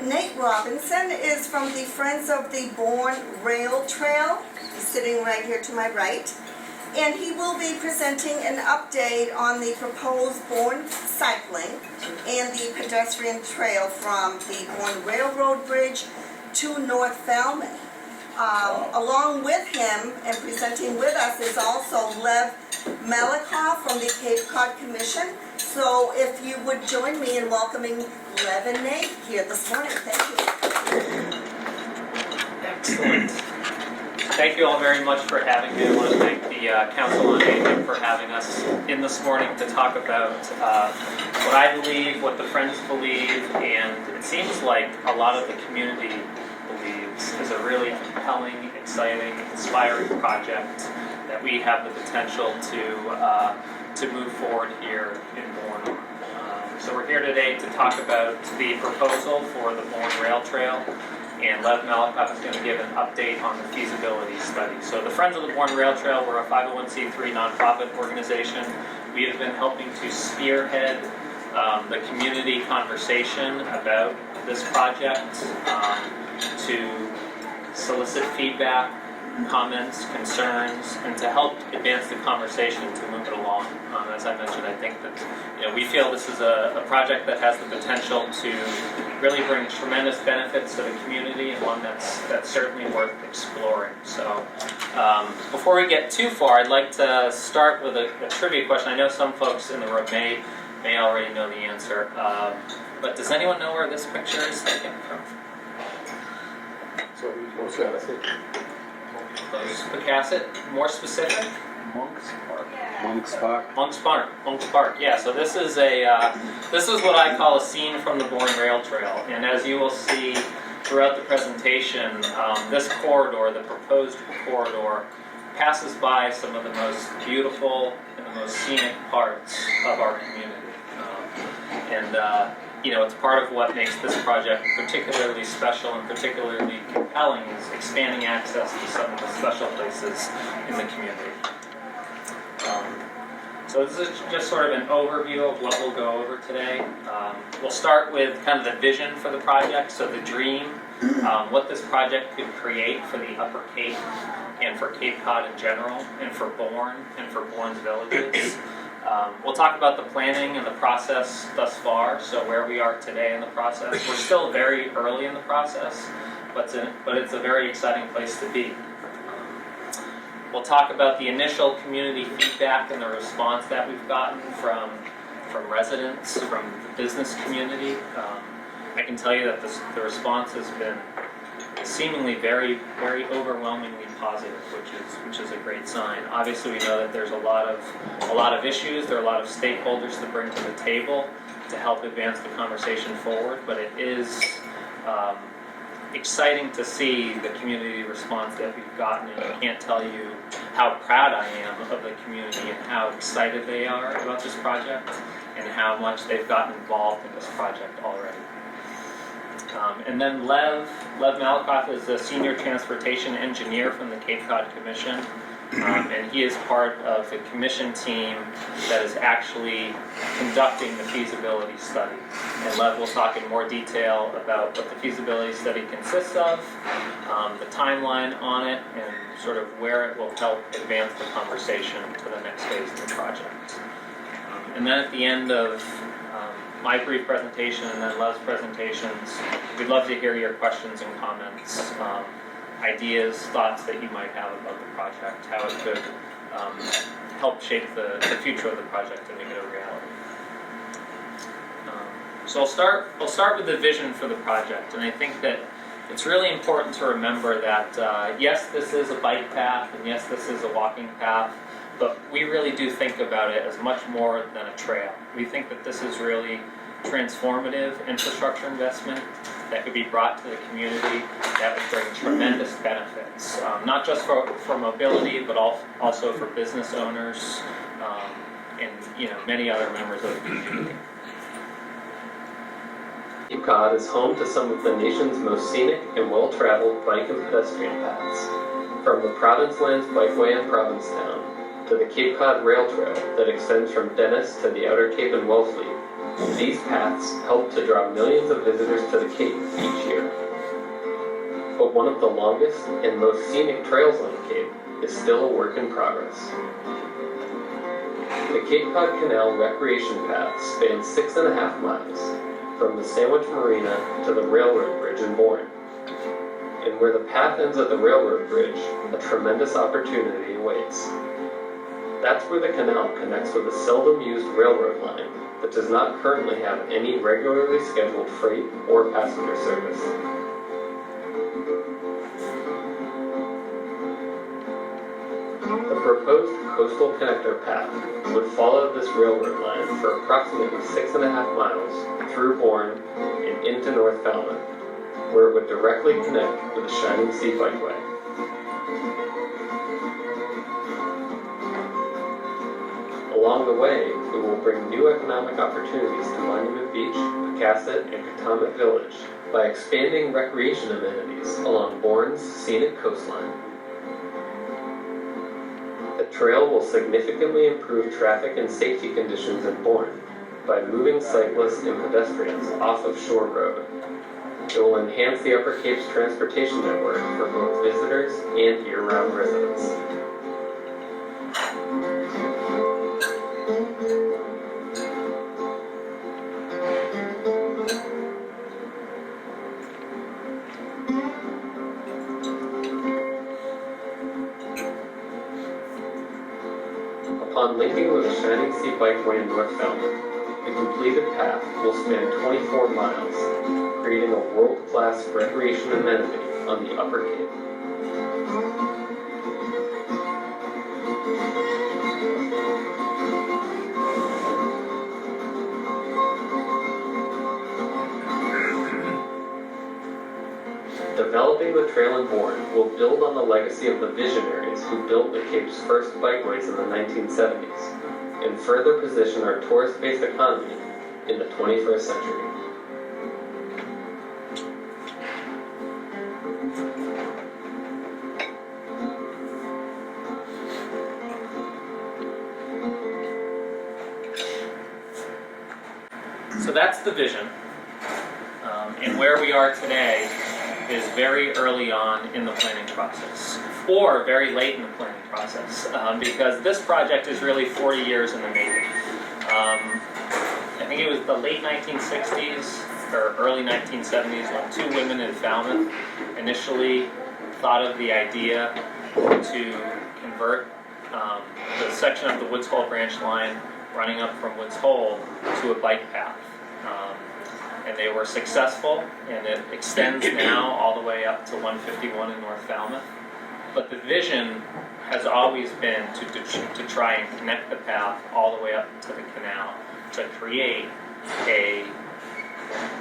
Nate Robinson is from the Friends of the Bourne Rail Trail. He's sitting right here to my right. And he will be presenting an update on the proposed Bourne cycling and the pedestrian trail from the Bourne Railroad Bridge to North Falmouth. Along with him and presenting with us is also Lev Malikoff from the Cape Cod Commission. So if you would join me in welcoming Lev and Nate here this morning. Thank you. Excellent. Thank you all very much for having me. I want to thank the Council on Aging for having us in this morning to talk about what I believe, what the Friends believe, and it seems like a lot of the community believes is a really compelling, exciting, inspiring project that we have the potential to move forward here in Bourne. So we're here today to talk about the proposal for the Bourne Rail Trail, and Lev Malikoff is going to give an update on the feasibility study. So the Friends of the Bourne Rail Trail, we're a 501c3 nonprofit organization. We have been helping to spearhead the community conversation about this project, to solicit feedback, comments, concerns, and to help advance the conversation to move it along. As I mentioned, I think that we feel this is a project that has the potential to really bring tremendous benefits to the community, and one that's certainly worth exploring. So before we get too far, I'd like to start with a trivia question. I know some folks in the room may already know the answer, but does anyone know where this picture is taken from? What's that? Close. Picasset. More specific? Monk's Park. Monk's Park. Monk's Park. Monk's Park. Yeah. So this is what I call a scene from the Bourne Rail Trail, and as you will see throughout the presentation, this corridor, the proposed corridor, passes by some of the most beautiful and the most scenic parts of our community, it's part of what makes this project particularly special and particularly compelling is expanding access to some of the special places in the community. So this is just sort of an overview of what we'll go over today. We'll start with kind of the vision for the project, so the dream, what this project could create for the Upper Cape and for Cape Cod in general, and for Bourne and for Bourne's villages. We'll talk about the planning and the process thus far, so where we are today in the process. We're still very early in the process, but it's a very exciting place to be. We'll talk about the initial community feedback and the response that we've gotten from residents, from the business community. I can tell you that the response has been seemingly very, very overwhelmingly positive, which is a great sign. Obviously, we know that there's a lot of issues. There are a lot of stakeholders to bring to the table to help advance the conversation forward. But it is exciting to see the community response that we've gotten, and I can't tell you how proud I am of the community and how excited they are about this project and how much they've gotten involved in this project already. And then Lev Malikoff is a senior transportation engineer from the Cape Cod Commission, and he is part of the commission team that is actually conducting the feasibility study. And Lev will talk in more detail about what the feasibility study consists of, the timeline on it, and sort of where it will help advance the conversation to the next phase of the project. And then at the end of my brief presentation and then Lev's presentations, we'd love to hear your questions and comments, ideas, thoughts that you might have about the project, how it could help shape the future of the project and make it a reality. So I'll start with the vision for the project, and I think that it's really important to remember that yes, this is a bike path, and yes, this is a walking path, but we really do think about it as much more than a trail. We think that this is really transformative infrastructure investment that could be brought to the community that would bring tremendous benefits, not just for mobility, but also for business owners and many other members of the community. Cape Cod is home to some of the nation's most scenic and well-traveled bike and pedestrian paths, from the Province Lands Bikeway in Provincetown to the Cape Cod Rail Trail that extends from Dennis to the Outer Cape and Wellfleet, These paths help to draw millions of visitors to the Cape each year. But one of the longest and most scenic trails on the Cape is still a work in progress. The Cape Cod Canal Recreation Path spans 6.5 miles from the Sandwich Marina to the railroad bridge in Bourne. And where the path ends at the railroad bridge, a tremendous opportunity awaits. That's where the canal connects with a seldom used railroad line that does not currently have any regularly scheduled freight or passenger service. The proposed coastal connector path would follow this railroad line for approximately 6.5 miles through Bourne and into North Falmouth, where it would directly connect with the Shining Sea Bikeway. Along the way, it will bring new economic opportunities to Monument Beach, Pecasset, and Katomet Village by expanding recreation amenities along Bourne's scenic coastline. The trail will significantly improve traffic and safety conditions in Bourne by moving cyclists and pedestrians off of Shore Road. It will enhance the Upper Cape's transportation network for both visitors and year-round residents. Upon linking with the Shining Sea Bikeway in North Falmouth, the completed path will span 24 miles, creating a world-class recreation amenity on the Upper Cape. Developing the trail in Bourne will build on the legacy of the visionaries who built the Cape's first bikeways in the 1970s and further position our tourist-based economy in the 21st century. So that's the vision. And where we are today is very early on in the planning process, or very late in the planning process, because this project is really 40 years in the making. I think it was the late 1960s or early 1970s when two women in Falmouth initially thought of the idea to convert the section of the Woods Hole branch line running up from Woods Hole to a bike path. And they were successful, and it extends now all the way up to 151 in North Falmouth. But the vision has always been to try and connect the path all the way up to the canal to create a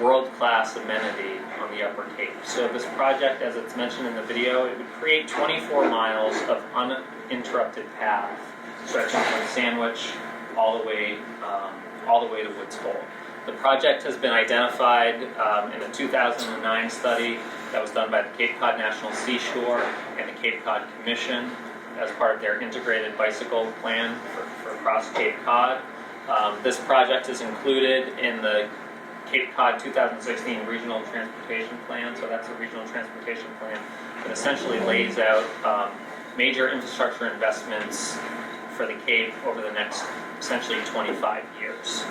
world-class amenity on the Upper Cape. So this project, as it's mentioned in the video, it would create 24 miles of uninterrupted path stretching from Sandwich all the way to Woods Hole. The project has been identified in a 2009 study that was done by the Cape Cod National Seashore and the Cape Cod Commission as part of their integrated bicycle plan for across Cape Cod. This project is included in the Cape Cod 2016 Regional Transportation Plan, so that's a regional transportation plan that essentially lays out major infrastructure investments for the Cape over the next essentially 25 years.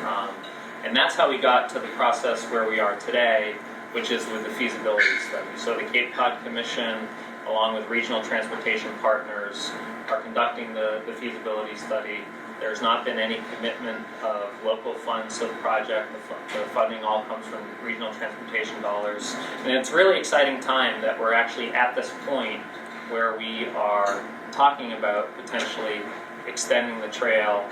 And that's how we got to the process where we are today, which is with the feasibility study. So the Cape Cod Commission, along with regional transportation partners, are conducting the feasibility study. There's not been any commitment of local funds to the project. The funding all comes from regional transportation dollars. And it's a really exciting time that we're actually at this point where we are talking about potentially extending the trail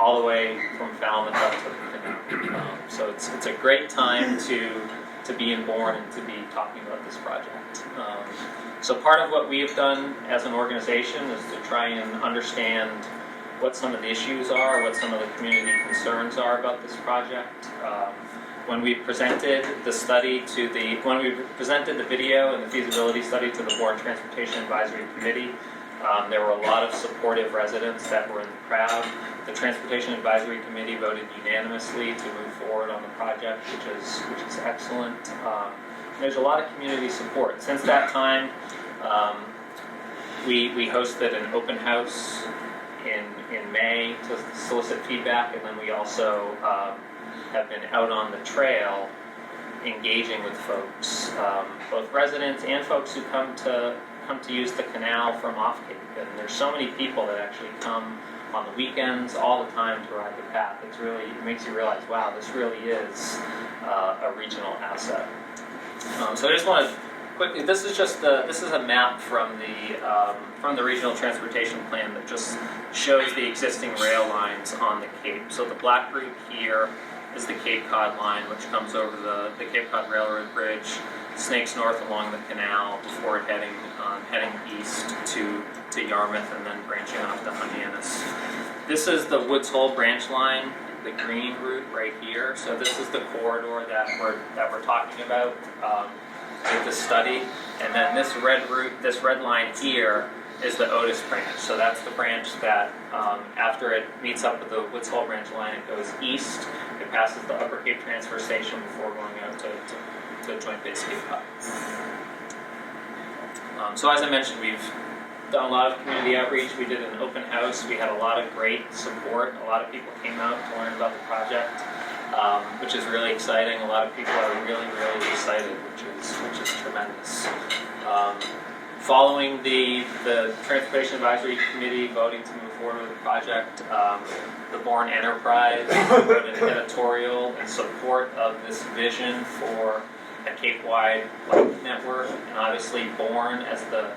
all the way from Falmouth up to the canal. So it's a great time to be in Bourne and to be talking about this project. So part of what we have done as an organization is to try and understand what some of the issues are, what some of the community concerns are about this project. When we presented the video and the feasibility study to the Bourne Transportation Advisory Committee, There were a lot of supportive residents that were in the crowd. The Transportation Advisory Committee voted unanimously to move forward on the project, which is excellent. There's a lot of community support. Since that time, we hosted an open house in May to solicit feedback, and then we also have been out on the trail engaging with folks, both residents and folks who come to use the canal from off Cape. And there's so many people that actually come on the weekends all the time to ride the path. It makes you realize, wow, this really is a regional asset. So I just want to quickly, this is a map from the regional transportation plan that just shows the existing rail lines on the Cape. So the black route here is the Cape Cod line, which comes over the Cape Cod Railroad Bridge, snakes north along the canal before heading east to Yarmouth and then branching off to Hyannis. This is the Woods Hole branch line, the green route right here. So this is the corridor that we're talking about with the study. And then this red line here is the Otis branch. So that's the branch that after it meets up with the Woods Hole branch line, it goes east. It passes the Upper Cape Transfer Station before going out to Joint Base Cape Cod. So as I mentioned, we've done a lot of community outreach. We did an open house. We had a lot of great support. A lot of people came out to learn about the project, which is really exciting. A lot of people are really, really excited, which is tremendous. Following the Transportation Advisory Committee voting to move forward with the project, the Bourne Enterprise wrote an editorial in support of this vision for a Cape-wide bike network, and obviously Bourne as the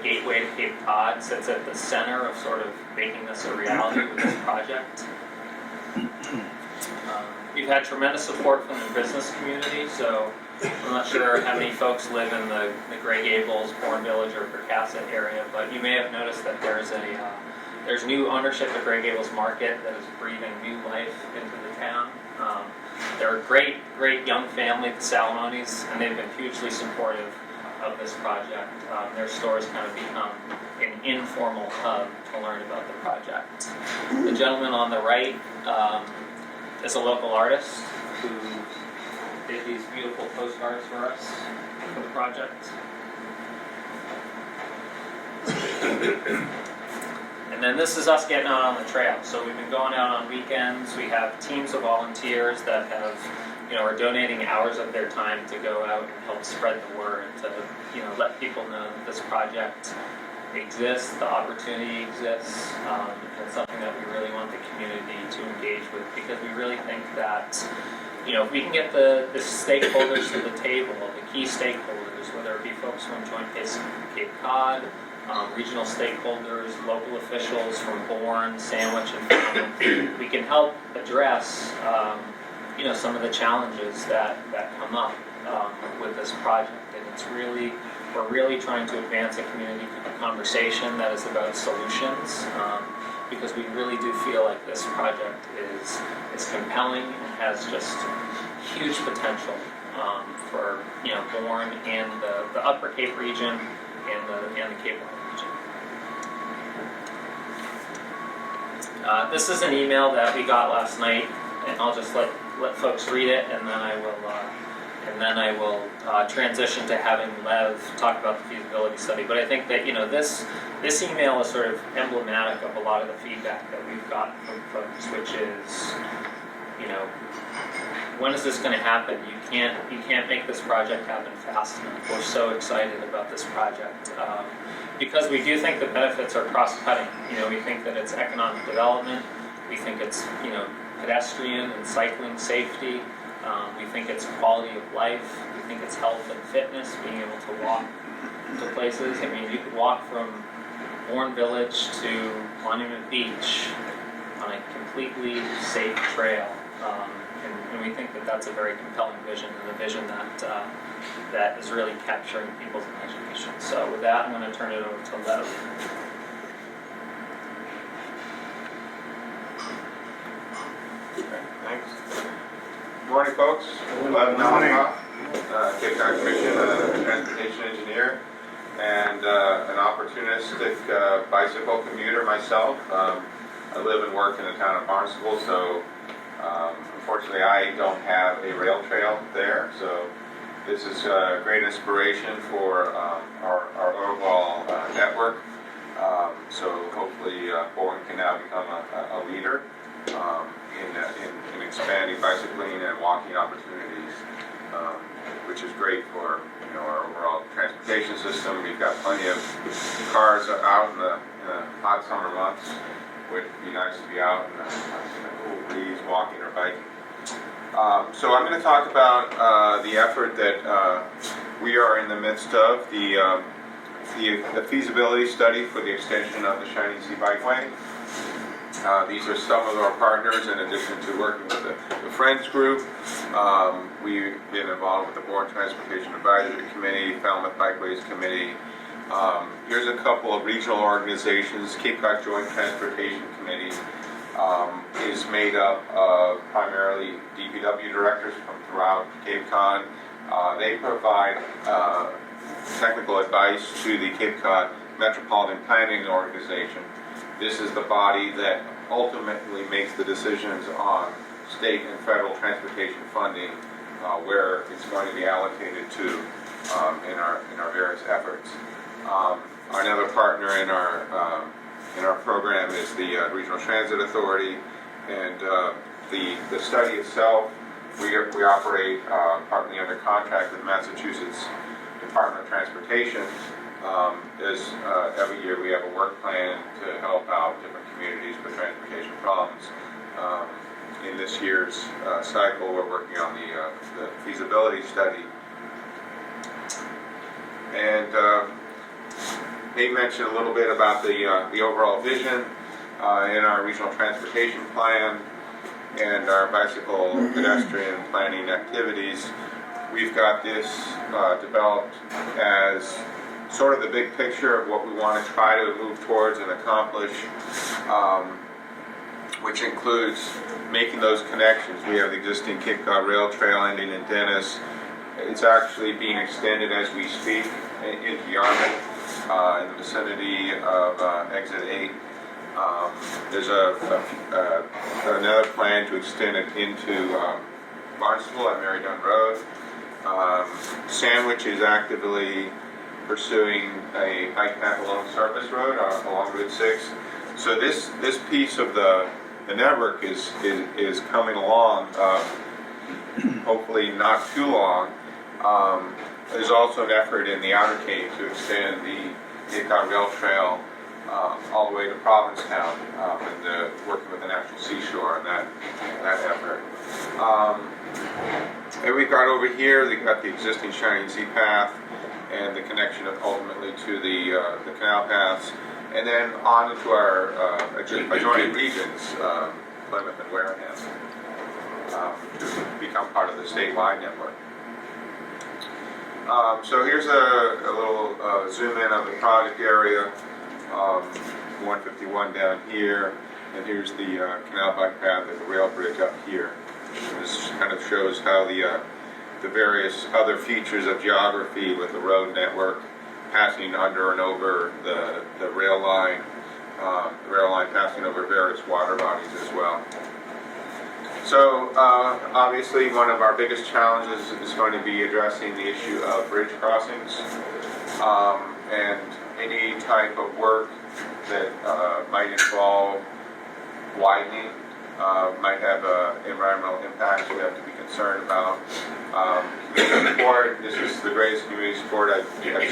gateway to Cape Cod sits at the center of sort of making this a reality with this project. We've had tremendous support from the business community, so I'm not sure how many folks live in the Grey Gables, Bourne Village, or Percasset area, but you may have noticed that there's new ownership at Grey Gables Market that is breathing new life into the town. They're a great young family, the Salomonis, and they've been hugely supportive of this project. Their stores kind of become an informal hub to learn about the project. The gentleman on the right is a local artist who did these beautiful postcards for us for the project. And then this is us getting out on the trail. So we've been going out on weekends. We have teams of volunteers that are donating hours of their time to go out and help spread the word, to let people know that this project exists, the opportunity exists. It's something that we really want the community to engage with, because we really think that if we can get the stakeholders to the table, the key stakeholders, whether it be folks from Joint Base Cape Cod, regional stakeholders, local officials from Bourne, Sandwich, and Falmouth, we can help address some of the challenges that come up with this project. And we're really trying to advance a community conversation that is about solutions, because we really do feel like this project is compelling and has just huge potential for Bourne and the Upper Cape region and the Cape Wide region. This is an email that we got last night, and I'll just let folks read it, and then I will transition to having Lev talk about the feasibility study. But I think that this email is sort of emblematic of a lot of the feedback that we've gotten from folks, which is, when is this going to happen? You can't make this project happen fast enough. We're so excited about this project because we do think the benefits are cross-cutting. We think that it's economic development. We think it's pedestrian and cycling safety. We think it's quality of life. We think it's health and fitness, being able to walk to places. I mean, you could walk from Bourne Village to Monument Beach on a completely safe trail. And we think that that's a very compelling vision, and a vision that is really capturing people's imagination. So with that, I'm going to turn it over to Lev. Thanks. Good morning, folks. I'm Cape Cod Commission, Transportation Engineer. and an opportunistic bicycle commuter myself. I live and work in the town of Barnstable, so unfortunately I don't have a rail trail there, so this is a great inspiration for our overall network. So hopefully Bourne can now become a leader in expanding bicycling and walking opportunities, which is great for our overall transportation system. We've got plenty of cars out in the hot summer months. It would be nice to be out in a cool breeze, walking or biking. So I'm going to talk about the effort that we are in the midst of, the feasibility study for the extension of the Shining Sea Bikeway. These are some of our partners in addition to working with the Friends Group. We've been involved with the Bourne Transportation Advisory Committee, Falmouth Bikeways Committee. Here's a couple of regional organizations. Cape Cod Joint Transportation Committee is made up of primarily DPW directors from throughout Cape Cod. They provide technical advice to the Cape Cod Metropolitan Planning Organization. This is the body that ultimately makes the decisions on state and federal transportation funding, where it's going to be allocated to in our various efforts. Another partner in our program is the Regional Transit Authority, and the study itself, we operate partly under contract with Massachusetts Department of Transportation. Every year we have a work plan to help out different communities with transportation problems. In this year's cycle, we're working on the feasibility study. And they mentioned a little bit about the overall vision in our regional transportation plan and our bicycle pedestrian planning activities. We've got this developed as sort of the big picture of what we want to try to move towards and accomplish, which includes making those connections. We have the existing Cape Cod Rail Trail ending in Dennis. It's actually being extended as we speak into Yarmouth, in the vicinity of Exit 8. There's another plan to extend it into Barnstable at Mary Dunn Road. Sandwich is actively pursuing a bike path along Surface Road, along Route 6. So this piece of the network is coming along, hopefully not too long. There's also an effort in the Outer Cape to extend the Cape Cod Rail Trail all the way to Provincetown, and working with the National Seashore on that effort. And we've got over here, they've got the existing Shining Sea Path and the connection ultimately to the canal paths, and then on into our adjoining regions, Plymouth and Wareham, to become part of the statewide network. So here's a little zoom in of the project area. 151 down here, and here's the canal bike path and the rail bridge up here. And this kind of shows how the various other features of geography with the road network passing under and over the rail line passing over various water bodies as well. So obviously one of our biggest challenges is going to be addressing the issue of bridge crossings, and any type of work that might involve widening might have environmental impacts we have to be concerned about. Community support, this is the greatest community support I've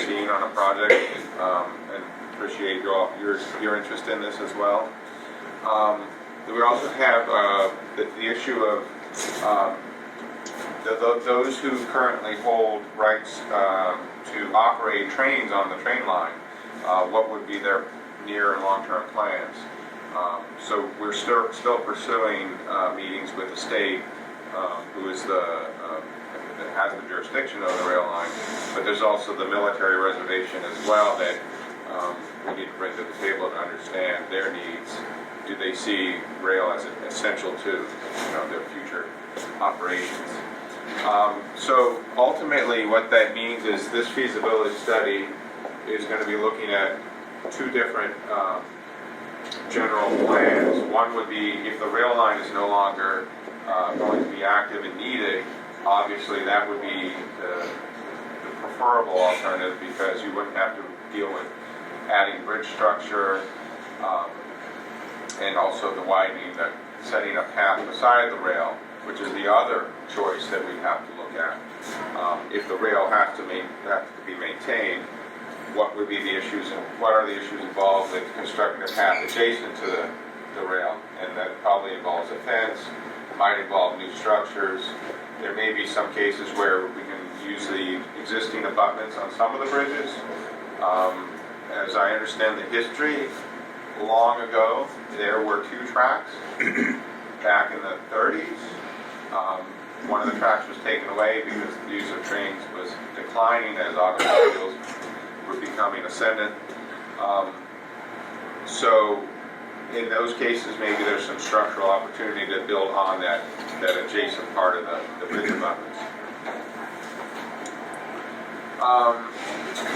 seen on a project, and appreciate your interest in this as well. We also have the issue of those who currently hold rights to operate trains on the train line. What would be their near and long-term plans? So we're still pursuing meetings with the state, who is that has the jurisdiction over the rail line, but there's also the military reservation as well that we need to bring to the table to understand their needs. Do they see rail as essential to their future operations? So ultimately what that means is this feasibility study is going to be looking at two different general plans. One would be if the rail line is no longer going to be active and needed, obviously that would be the preferable alternative, because you wouldn't have to deal with adding bridge structure and also the widening, setting a path beside the rail, which is the other choice that we have to look at. If the rail has to be maintained, what would be the issues, and what are the issues involved with constructing a path adjacent to the rail? And that probably involves a fence, might involve new structures. There may be some cases where we can use the existing abutments on some of the bridges. As I understand the history, long ago there were two tracks back in the 30s. One of the tracks was taken away because the use of trains was declining as automobiles were becoming ascendant. So in those cases, maybe there's some structural opportunity to build on that adjacent part of the bridge abutments.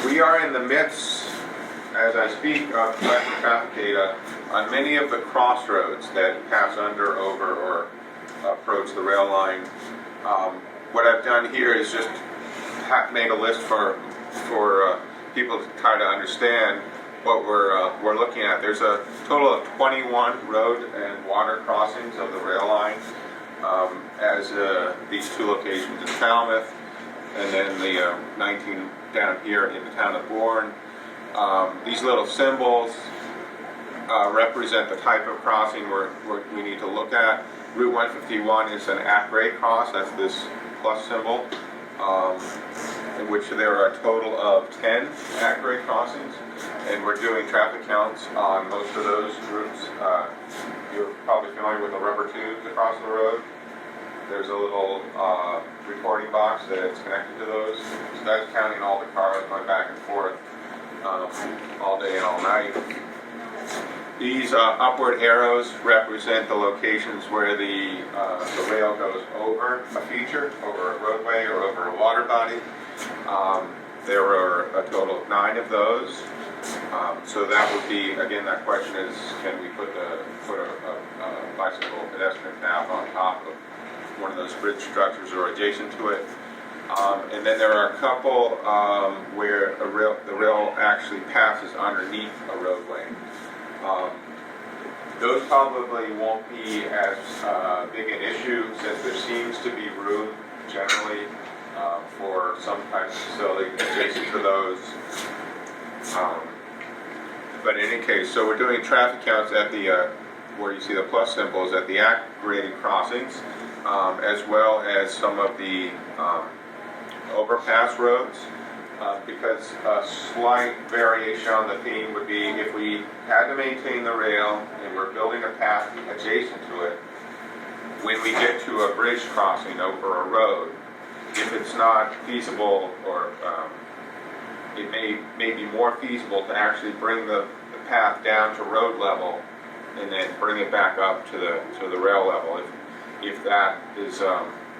We are in the midst, as I speak, of collecting traffic data on many of the crossroads that pass under, over, or approach the rail line. What I've done here is just made a list for people to try to understand what we're looking at. There's a total of 21 road and water crossings of the rail line, as these two locations in Falmouth, and then the 19 down here in the town of Bourne. These little symbols represent the type of crossing we need to look at. Route 151 is an at-grade cross, that's this plus symbol, in which there are a total of 10 at-grade crossings, and we're doing traffic counts on most of those routes. You're probably familiar with the rubber tubes across the road. There's a little recording box that's connected to those, so that's counting all the cars going back and forth all day and all night. These upward arrows represent the locations where the rail goes over a feature, over a roadway or over a water body. There are a total of 9 of those. So that would be, again, that question is, can we put a bicycle pedestrian path on top of one of those bridge structures or adjacent to it? And then there are a couple where the rail actually passes underneath a roadway. Those probably won't be as big an issue, since there seems to be room generally for some kind of facility adjacent to those. But in any case, so we're doing traffic counts at the where you see the plus symbols at the at-grade crossings, as well as some of the overpass roads. Because a slight variation on the theme would be if we had to maintain the rail and we're building a path adjacent to it, when we get to a bridge crossing over a road, if it's not feasible, or it may be more feasible to actually bring the path down to road level and then bring it back up to the rail level, if that is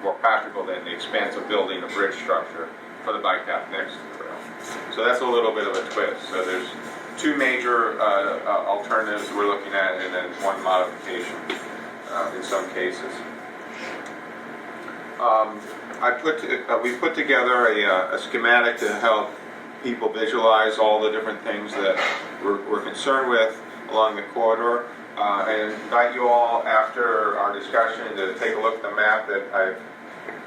more practical than the expense of building a bridge structure for the bike path next to the rail. So that's a little bit of a twist. So there's 2 major alternatives we're looking at, and then 1 modification in some cases. We put together a schematic to help people visualize all the different things that we're concerned with along the corridor. And invite you all, after our discussion, to take a look at the map that I've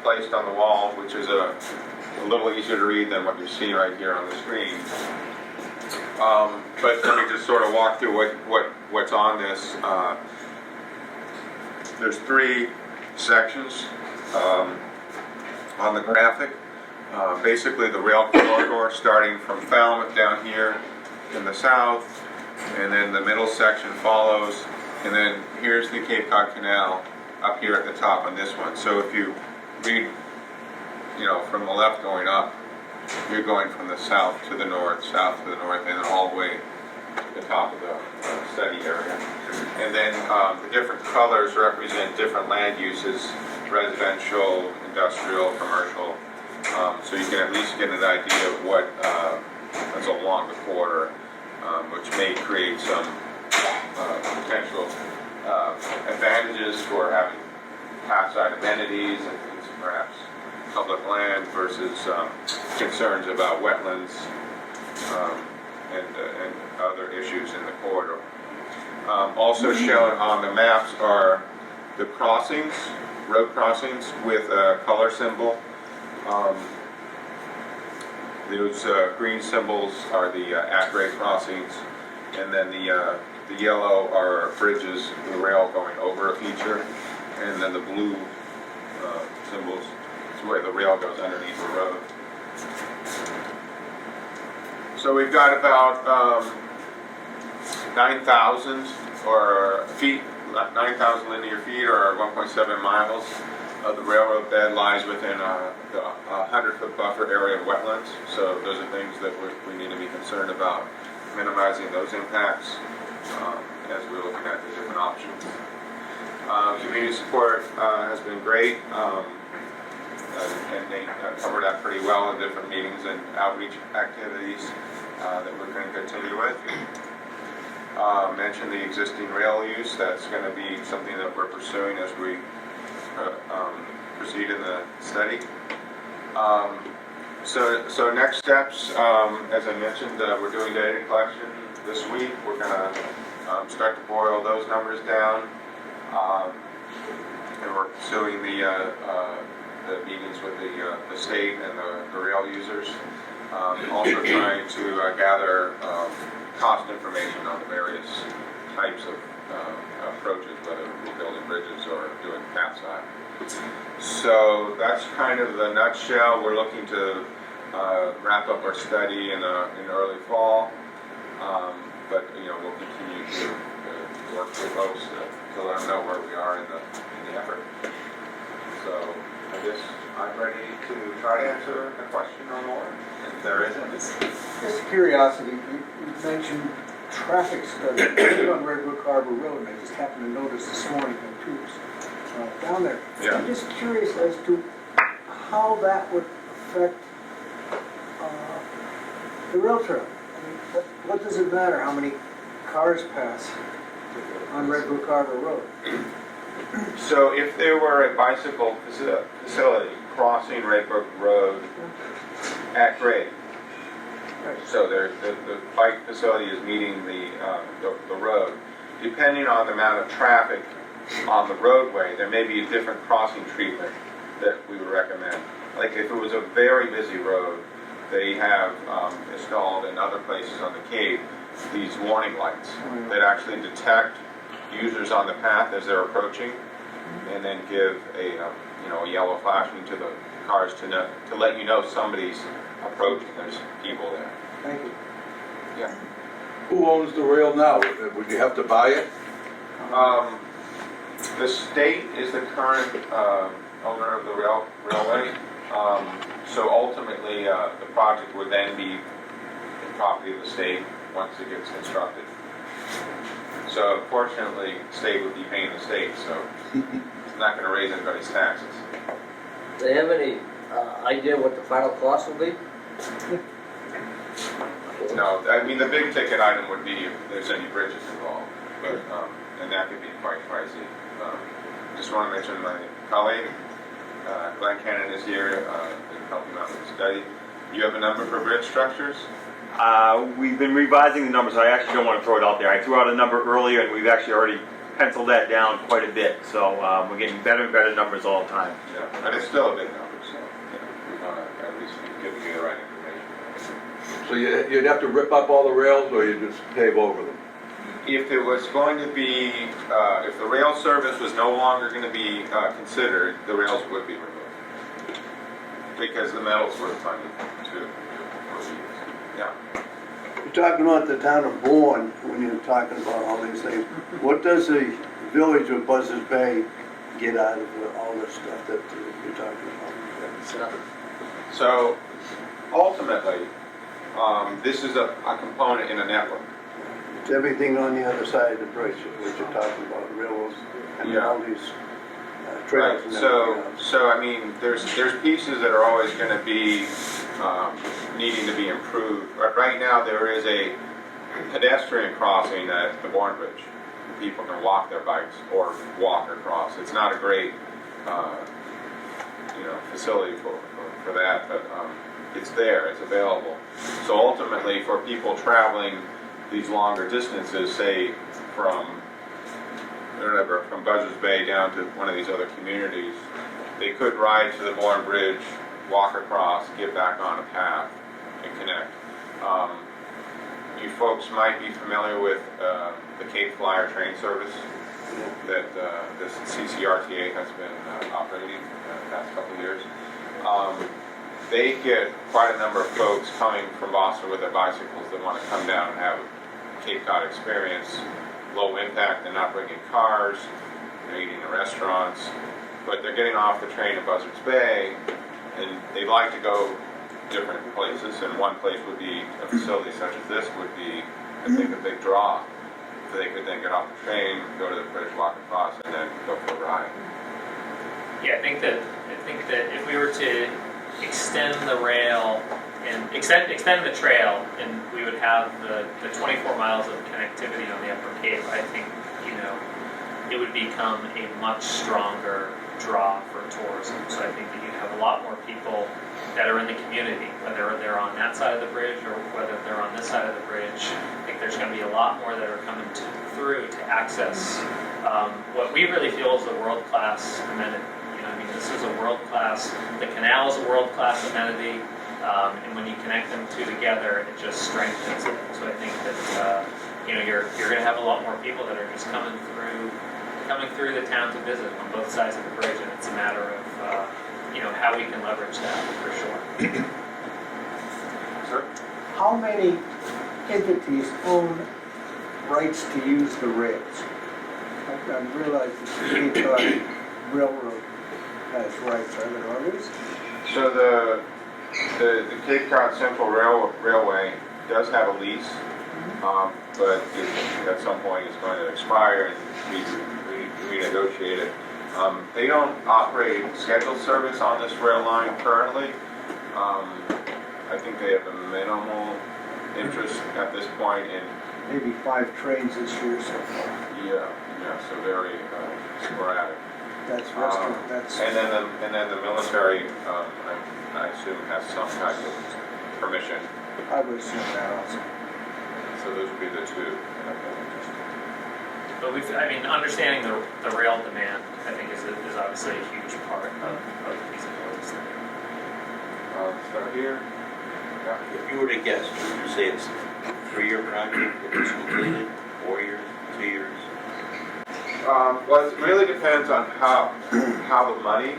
placed on the wall, which is a little easier to read than what you see right here on the screen. But let me just sort of walk through what's on this. There's 3 sections on the graphic. Basically the rail corridor starting from Falmouth down here in the south, and then the middle section follows, and then here's the Cape Cod Canal up here at the top on this one. So if you read, from the left going up, you're going from the south to the north, and then all the way to the top of the study area. And then the different colors represent different land uses: residential, industrial, commercial. So you can at least get an idea of what that's along the corridor, which may create some potential advantages for having path-side amenities and perhaps public land versus concerns about wetlands and other issues in the corridor. Also shown on the maps are the crossings, road crossings with a color symbol. Those green symbols are the at-grade crossings, and then the yellow are bridges, the rail going over a feature, and then the blue symbols is where the rail goes underneath the road. So we've got about 9,000 or feet, 9,000 linear feet or 1.7 miles of the railroad bed lies within a 100-foot buffer area of wetlands. So those are things that we need to be concerned about, minimizing those impacts as we're looking at the different options. Community support has been great, and they covered that pretty well in different meetings and outreach activities that we're going to continue with. Mentioned the existing rail use. That's going to be something that we're pursuing as we proceed in the study. So next steps, as I mentioned, we're doing data collection this week. We're going to start to boil those numbers down, and we're pursuing the meetings with the state and the rail users. Also trying to gather cost information on the various types of approaches, whether we're building bridges or doing path-side. So that's kind of the nutshell. We're looking to wrap up our study in early fall, but we'll continue to work with folks to let them know where we are in the effort. So I guess I'm ready to try to answer a question or more, if there isn't. Just curiosity, you mentioned traffic study on Redwood Harbor Road, and I just happened to notice this morning on tubes down there. Yeah. I'm just curious as to how that would affect the rail trail. I mean, what does it matter how many cars pass on Redwood Harbor Road? So if there were a bicycle facility crossing Redbrook Road at grade, so the bike facility is meeting the road, depending on the amount of traffic on the roadway, there may be a different crossing treatment that we would recommend. Like if it was a very busy road, they have installed in other places on the Cape these warning lights that actually detect users on the path as they're approaching, and then give a yellow flashing to the cars to let you know somebody's approaching. There's people there. Thank you. Yeah. Who owns the rail now? Would you have to buy it? The state is the current owner of the railway. So ultimately, the project would then be the property of the state once it gets constructed. So fortunately, the state would be paying the state, so it's not going to raise anybody's taxes. Do they have any idea what the final cost will be? No, I mean the big ticket item would be if there's any bridges involved, but and that could be quite pricey. Just want to mention my colleague, Glenn Cannon is here, helping out with the study. You have a number for bridge structures? We've been revising the numbers, so I actually don't want to throw it out there. I threw out a number earlier, and we've actually already penciled that down quite a bit. So we're getting better and better numbers all the time. Yeah, but it's still a big number, so we want to at least be giving you the right information. So you'd have to rip up all the rails, or you just pave over them? If it was going to be, if the rail service was no longer going to be considered, the rails would be removed. Because the metals were funded to yeah. You're talking about the town of Bourne when you're talking about all these things. What does the village of Buzzards Bay get out of all this stuff that you're talking about? So ultimately, this is a component in a network. It's everything on the other side of the bridge, what you're talking about, railroads and Yeah. all these trails Right, and so, everything else. so I mean, there's pieces that are always gonna be, needing to be improved. Right now, there is a pedestrian crossing at the Bourne Bridge. People can walk their bikes or walk across. It's not a great, facility for that, but, it's there, it's available. So ultimately, for people traveling these longer distances, say from Buzzards Bay down to one of these other communities, they could ride to the Bourne Bridge, walk across, get back on a path, and connect. You folks might be familiar with the Cape Flyer train service that this CCRTA has been operating the past couple of years. They get quite a number of folks coming from Boston with their bicycles that want to come down and have a Cape Cod experience. Low impact, they're not bringing cars, they're eating in restaurants, but they're getting off the train at Buzzards Bay, and they like to go different places, and one place would be a facility such as this would be, I think, a big draw. So they could then get off the train, go to the bridge, walk across, and then go for a ride. Yeah, I think that if we were to extend the rail and extend the trail, and we would have the 24 miles of connectivity on the Upper Cape, I think, it would become a much stronger draw for tourism. So I think that you'd have a lot more people that are in the community, whether they're on that side of the bridge or whether they're on this side of the bridge. I think there's going to be a lot more that are coming through to access what we really feel is a world-class amenity. This is a world-class, the canal is a world-class amenity, and when you connect them two together, it just strengthens it. So I think that you're going to have a lot more people that are just coming through the town to visit on both sides of the bridge, and it's a matter of how we can leverage that for sure. Sir? How many entities own rights to use the rails? I realize that the Cape Cod Railroad has rights, are there others? So the Cape Cod Central Railway does have a lease, but at some point it's going to expire and we renegotiate it. They don't operate scheduled service on this rail line currently. I think they have a minimal interest at this point in. Maybe 5 trains this year so far. Yeah, so very sporadic. That's restaurant, that's. And then the military, I assume, has some type of permission. I would assume that also. So those would be the two. But understanding the rail demand, I think, is obviously a huge part of the feasibility study. Start here. Yeah. If you were to guess, would you say it's a 3-year project, if it's completed, 4 years, 2 years? Well, it really depends on how the money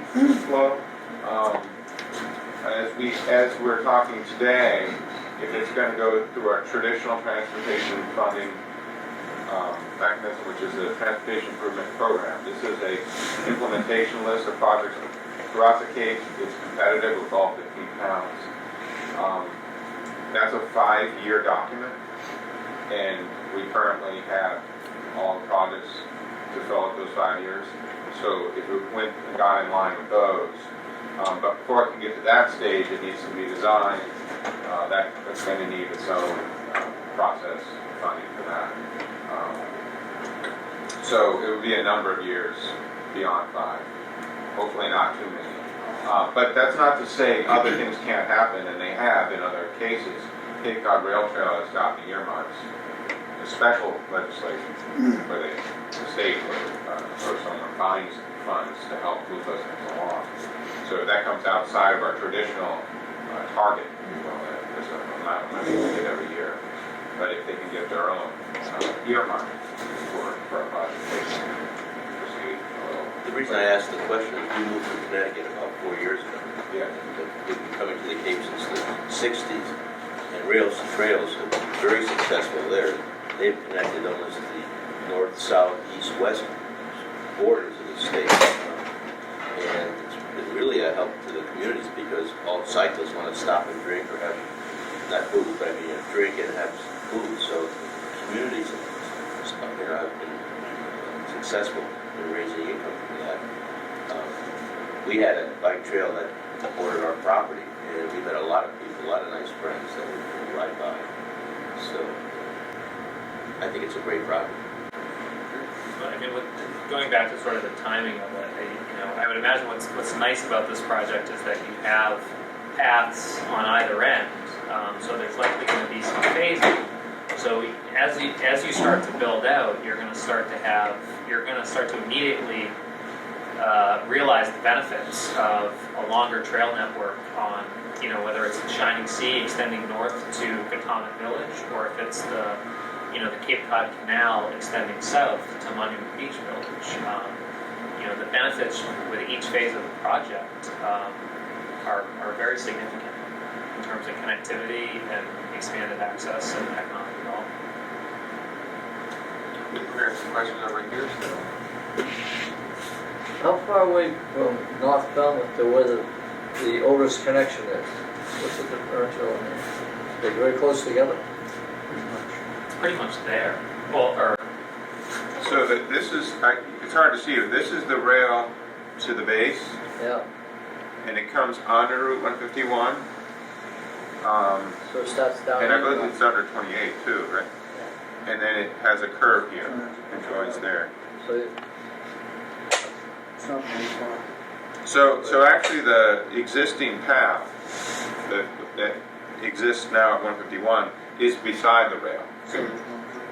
flow. As we're talking today, if it's going to go through our traditional transportation funding mechanism, which is the Transportation Improvement Program, this is a implementation list of projects throughout the Cape. It's competitive with all 15 towns. That's a 5-year document, and we currently have all the projects to fill up those 5 years. So if we went and got in line with those, but before it can get to that stage, it needs to be designed. That's going to need its own process funding for that. So it would be a number of years beyond 5. Hopefully not too many. But that's not to say other things can't happen, and they have in other cases. Cape Cod Rail Trail has gotten earmarks, a special legislation where the state or someone binds funds to help move those things along. So if that comes outside of our traditional target, there's an amount of money we get every year. But if they can get their own earmark for a project, they can proceed a little. The reason I asked the question is we moved to Connecticut about 4 years ago. Yeah. We've been coming to the Cape since the 60s, and Rails to Trails have been very successful there. They've connected almost the north, south, east, west borders of the state. And it's been really a help to the communities because all cyclists want to stop and drink or have, not food, but drink and have food. So communities have been successful in raising income from that. we had a bike trail that bordered our property, and we met a lot of people, a lot of nice friends that would ride by. So, I think it's a great project. But I mean, going back to sort of the timing of it, I would imagine what's nice about this project is that you have paths on either end, so there's likely going to be some phasing. So as you start to build out, you're going to start to immediately realize the benefits of a longer trail network on, whether it's the Shining Sea extending north to Potomac Village, or if it's the Cape Cod Canal extending south to Monument Beach Village. The benefits with each phase of the project are very significant in terms of connectivity and expanded access and economic development. We have some questions over here still. How far away from North Falmouth to where the oldest connection is? What's the differential in there? They're very close together. It's pretty much there. Well, So this is, it's hard to see, but this is the rail to the base, Yeah, and it comes onto Route 151. so it starts down. And I here. believe it's under 28 too, right? And then it has a curve here and joins there. So It's not very far. So actually the existing path that exists now at 151 is beside the rail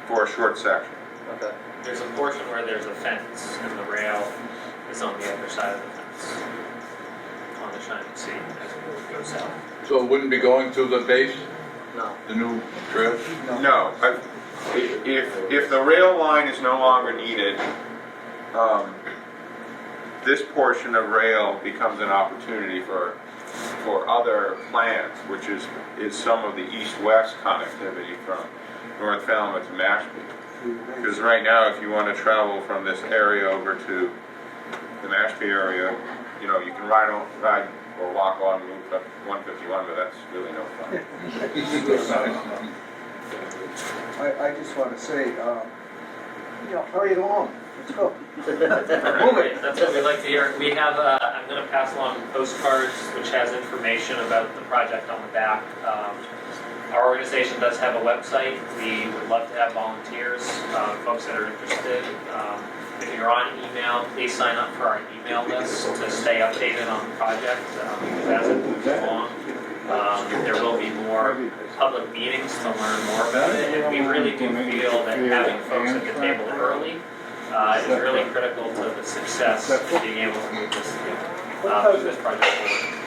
for a short section. okay. there's a portion where there's a fence, and the rail is on the other side of the fence on the Shining Sea as it goes south. So it wouldn't be going to the base, No. the new trail? No, if the rail line is no longer needed, this portion of rail becomes an opportunity for other plans, which is some of the east-west connectivity from North Falmouth to Mashpee. Because right now, if you want to travel from this area over to the Mashpee area, you can ride or walk on Route 151, but that's really no fun. I just want to say, hurry along, let's go. Great, that's what we like to hear. We have, I'm going to pass along postcards which has information about the project on the back. Our organization does have a website. We would love to have volunteers, folks that are interested. If you're on email, please sign up for our email list to stay updated on the project, because as it moves along, there will be more public meetings to learn more about it, and we really do feel that having folks at the table early is really critical to the success of being able to move this project forward.